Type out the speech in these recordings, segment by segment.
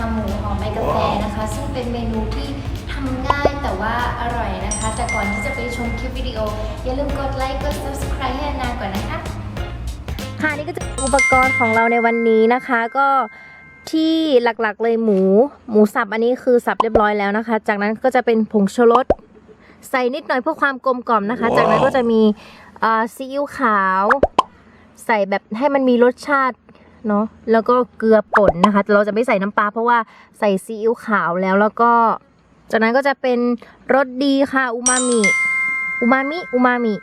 ำหมูหอมใบกาแฟนะคะซึ่งเป็นเมนูที่ทำง่ายแต่ว่าอร่อยนะคะแต่ก่อนที่จะไปชมคลิปวิดีโออย่าลืมกดไลค์กด subscribe ให้นาก่อนนะคะค่ะนี่ก็จะอุปกรณ์ของเราในวันนี้นะคะก็ที่หลักๆเลยหมูสับอันนี้คือสับเรียบร้อยแล้วนะคะจากนั้นก็จะเป็นผงชูรสใส่นิดหน่อยเพื่อความกลมกล่อมนะคะจากนั้นก็จะมีซีอิ๊วขาวใส่แบบให้มันมีรสชาติเนาะแล้วก็เกลือป่นนะคะแต่เราจะไม่ใส่น้ำปลาเพราะว่าใส่ซีอิ๊วขาวแล้วก็จากนั้นก็จะเป็นรสดีค่ะอูมามิ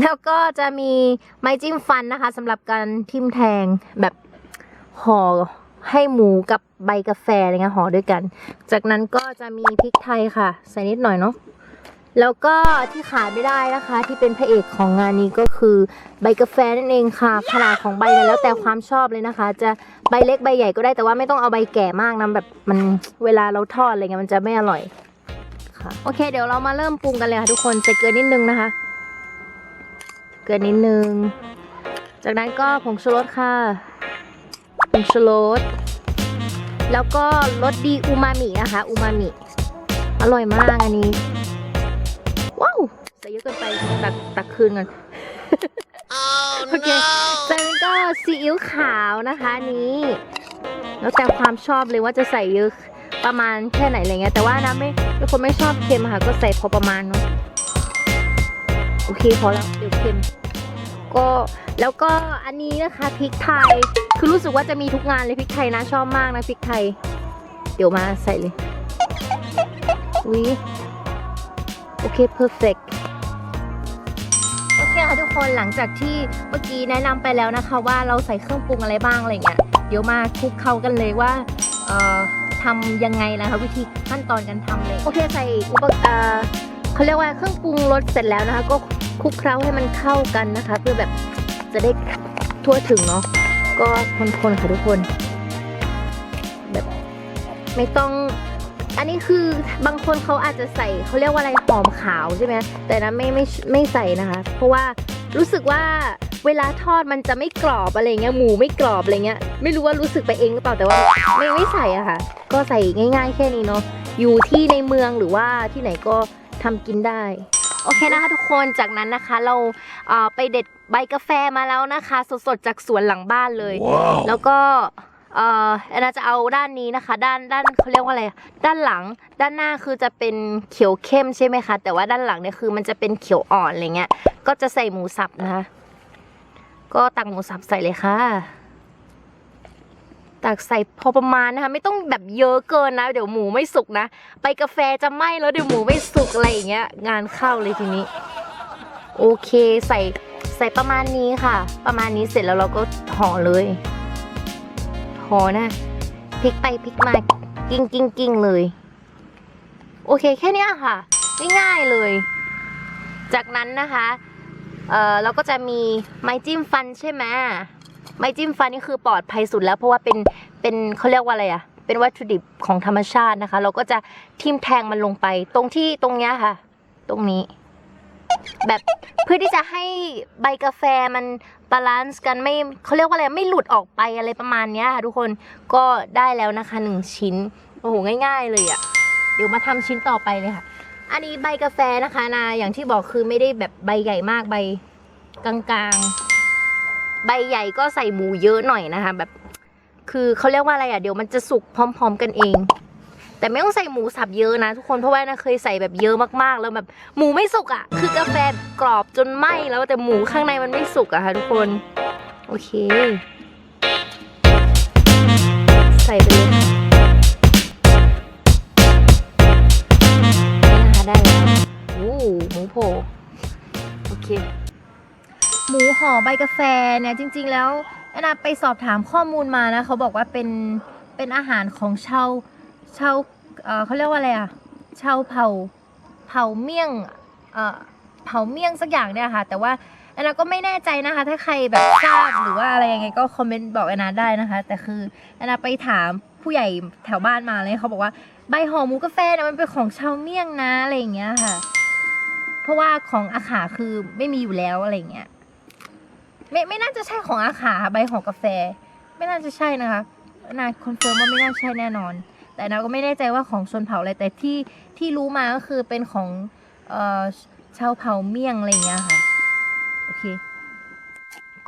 แล้วก็จะมีไม้จิ้มฟันนะคะสำหรับการทิ่มแทงแบบห่อให้หมูกับใบกาแฟอะไรเงี้ยห่อด้วยกันจากนั้นก็จะมีพริกไทยค่ะใส่นิดหน่อยเนาะแล้วก็ที่ขาดไม่ได้นะคะที่เป็นพระเอกของงานนี้ก็คือใบกาแฟนั่นเองค่ะขนาดของใบเนี่ยแล้วแต่ความชอบเลยนะคะจะใบเล็กใบใหญ่ก็ได้แต่ว่าไม่ต้องเอาใบแก่มากนะแบบมันเวลาเราทอดอะไรเงี้ยมันจะไม่อร่อยค่ะโอเคเดี๋ยวเรามาเริ่มปรุงกันเลยค่ะทุกคนใส่เกลือนิดนึงนะคะเกลือนิดนึงจากนั้นก็ผงชูรสค่ะผงชูรสแล้วก็รสดีอูมามินะคะอูมามิอร่อยมากอันนี้ว้าวใส่เยอะเกินไปตักคืนก่อน โอเคจากนั้นก็ซีอิ๊วขาวนะคะนี้แล้วแต่ความชอบเลยว่าจะใส่เยอะประมาณแค่ไหนอะไรเงี้ยแต่ว่านะไม่เป็นคนไม่ชอบเค็มค่ะก็ใส่พอประมาณเนาะโอเคพอแล้วเดี๋ยวเค็มก็แล้วก็อันนี้นะคะพริกไทยคือรู้สึกว่าจะมีทุกงานเลยพริกไทยนะชอบมากนะพริกไทยเดี๋ยวมาใส่เลยวิโอเค perfect โอเคค่ะทุกคนหลังจากที่เมื่อกี้แนะนำไปแล้วนะคะว่าเราใส่เครื่องปรุงอะไรบ้างอะไรเงี้ยเดี๋ยวมาคลุกเคล้ากันเลยว่าทำยังไงนะคะวิธีขั้นตอนการทำเลยโอเคใส่เขาเรียกว่าเครื่องปรุงรสเสร็จแล้วนะคะก็คลุกเคล้าให้มันเข้ากันนะคะเพื่อแบบจะได้ทั่วถึงเนาะก็คนค่ะทุกคนแบบไม่ต้องอันนี้คือบางคนเขาอาจจะใส่เขาเรียกว่าอะไรหอมขาวใช่ไหมแต่นะไม่ใส่นะคะเพราะว่ารู้สึกว่าเวลาทอดมันจะไม่กรอบอะไรเงี้ยหมูไม่กรอบอะไรเงี้ยไม่รู้ว่ารู้สึกไปเองหรือเปล่าแต่ว่าไม่ใส่อะค่ะก็ใส่ง่ายๆแค่นี้เนาะอยู่ที่ในเมืองหรือว่าที่ไหนก็ทำกินได้โอเคนะคะทุกคนจากนั้นนะคะเราไปเด็ดใบกาแฟมาแล้วนะคะสดๆจากสวนหลังบ้านเลย wow. แล้วก็เราจะเอาด้านนี้นะคะด้านเขาเรียกว่าอะไรด้านหลังด้านหน้าคือจะเป็นเขียวเข้มใช่ไหมคะแต่ว่าด้านหลังเนี่ยคือมันจะเป็นเขียวอ่อนอะไรเงี้ยก็จะใส่หมูสับนะคะก็ตักหมูสับใส่เลยค่ะตักใส่พอประมาณนะคะไม่ต้องแบบเยอะเกินนะเดี๋ยวหมูไม่สุกนะใบกาแฟจะไหม้แล้วเดี๋ยวหมูไม่สุกอะไรอย่างเงี้ยงานเข้าเลยทีนี้โอเคใส่ประมาณนี้ค่ะประมาณนี้เสร็จแล้วเราก็ห่อเลยห่อนะพลิกไปพลิกมากิ้งเลยโอเคแค่นี้ค่ะง่ายๆเลยจากนั้นนะคะเราก็จะมีไม้จิ้มฟันใช่ไหมไม้จิ้มฟันนี่คือปลอดภัยสุดแล้วเพราะว่าเป็นเขาเรียกว่าอะไรอะเป็นวัตถุดิบของธรรมชาตินะคะเราก็จะทิ่มแทงมันลงไปตรงเนี้ยค่ะตรงนี้แบบเพื่อที่จะให้ใบกาแฟมันบาลานซ์กันไม่เขาเรียกว่าอะไรไม่หลุดออกไปอะไรประมาณนี้ค่ะทุกคนก็ได้แล้วนะคะ1ชิ้นโอ้โหง่ายๆเลยอะเดี๋ยวมาทำชิ้นต่อไปเลยค่ะอันนี้ใบกาแฟนะคะนาอย่างที่บอกคือไม่ได้แบบใบใหญ่มากใบกลางๆใบใหญ่ก็ใส่หมูเยอะหน่อยนะคะแบบคือเขาเรียกว่าอะไรอะเดี๋ยวมันจะสุกพร้อมๆกันเองแต่ไม่ต้องใส่หมูสับเยอะนะทุกคนเพราะว่านะเคยใส่แบบเยอะมากๆแล้วแบบหมูไม่สุกอ่ะคือกาแฟกรอบจนไหม้แล้วแต่หมูข้างในมันไม่สุกอะค่ะทุกคนโอเคใส่ไปเลยนี่นะคะได้แล้วโอ้หมูโผล่โอเคหมูห่อใบกาแฟเนี่ยจริงๆแล้วนะไปสอบถามข้อมูลมานะเขาบอกว่าเป็นอาหารของชาวเขาเรียกว่าอะไรอ่ะชาวเผ่าเมี่ยงเผ่าเมี่ยงสักอย่างเนี่ยค่ะแต่ว่าแอนนาก็ไม่แน่ใจนะคะถ้าใครแบบทราบหรือว่าอะไรยังไงก็คอมเมนต์บอกแอนนาได้นะคะแต่คือแอนนาไปถามผู้ใหญ่แถวบ้านมาเลยเขาบอกว่าใบห่อหมูกาแฟเนี่ยมันเป็นของชาวเมี่ยงนะอะไรอย่างเงี้ยค่ะเพราะว่าของอาขาคือไม่มีอยู่แล้วอะไรอย่างเงี้ยไม่น่าจะใช่ของอาขาใบห่อกาแฟไม่น่าจะใช่นะคะ นาคอนเฟิร์มว่าไม่น่าใช่แน่นอน แต่นาก็ไม่แน่ใจว่าของชนเผ่าอะไรแต่ที่รู้มาก็คือเป็นของชาวเผ่าเมี่ยงอะไรอย่างเงี้ยค่ะโอเค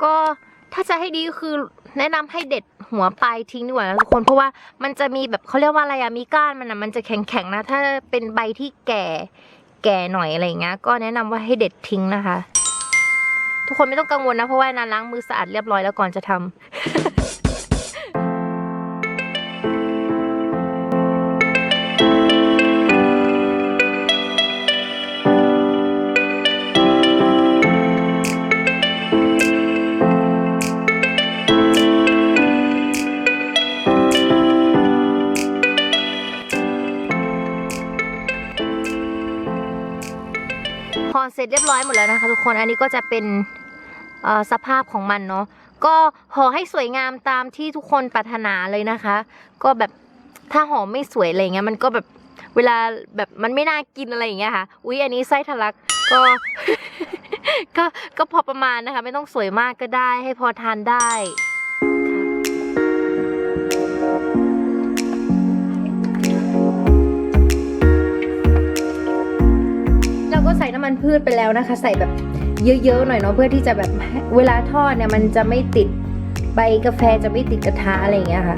ก็ถ้าจะให้ดีก็คือแนะนำให้เด็ดหัวปลายทิ้งดีกว่านะทุกคนเพราะว่ามันจะมีแบบเขาเรียกว่าอะไรอะมีก้านมันจะแข็งๆนะถ้าเป็นใบที่แก่หน่อยอะไรอย่างเงี้ยก็แนะนำว่าให้เด็ดทิ้งนะคะทุกคนไม่ต้องกังวลนะเพราะว่านาล้างมือสะอาดเรียบร้อยแล้วก่อนจะทำ พอเสร็จเรียบร้อยหมดแล้วนะคะทุกคนอันนี้ก็จะเป็นสภาพของมันเนาะก็ห่อให้สวยงามตามที่ทุกคนปรารถนาเลยนะคะก็แบบถ้าห่อไม่สวยอะไรเงี้ยมันก็แบบเวลาแบบมันไม่น่ากินอะไรอย่างเงี้ยค่ะอุ๊ยอันนี้ไส้ทะลักก็ ก็พอประมาณนะคะไม่ต้องสวยมากก็ได้ให้พอทานได้ก็ใส่น้ำมันพืชไปแล้วนะคะใส่แบบเยอะๆหน่อยเนาะเพื่อที่จะแบบเวลาทอดเนี่ยมันจะไม่ติดใบกาแฟจะไม่ติดกระทะอะไรอย่างเงี้ยค่ะ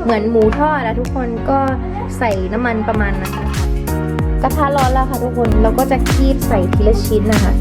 เหมือนหมูทอดนะทุกคนก็ใส่น้ำมันประมาณนั้นนะคะกระทะร้อนแล้วค่ะทุกคนเราก็จะคีบใส่ทีละชิ้นนะคะ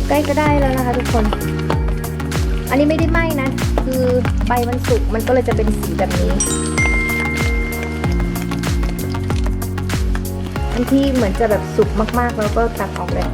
ใกล้จะได้แล้วนะคะทุกคนอันนี้ไม่ได้ไหม้นะคือใบมันสุกมันก็เลยจะเป็นสีแบบนี้อันที่เหมือนจะแบบสุกมากๆแล้วก็ตักออกเลย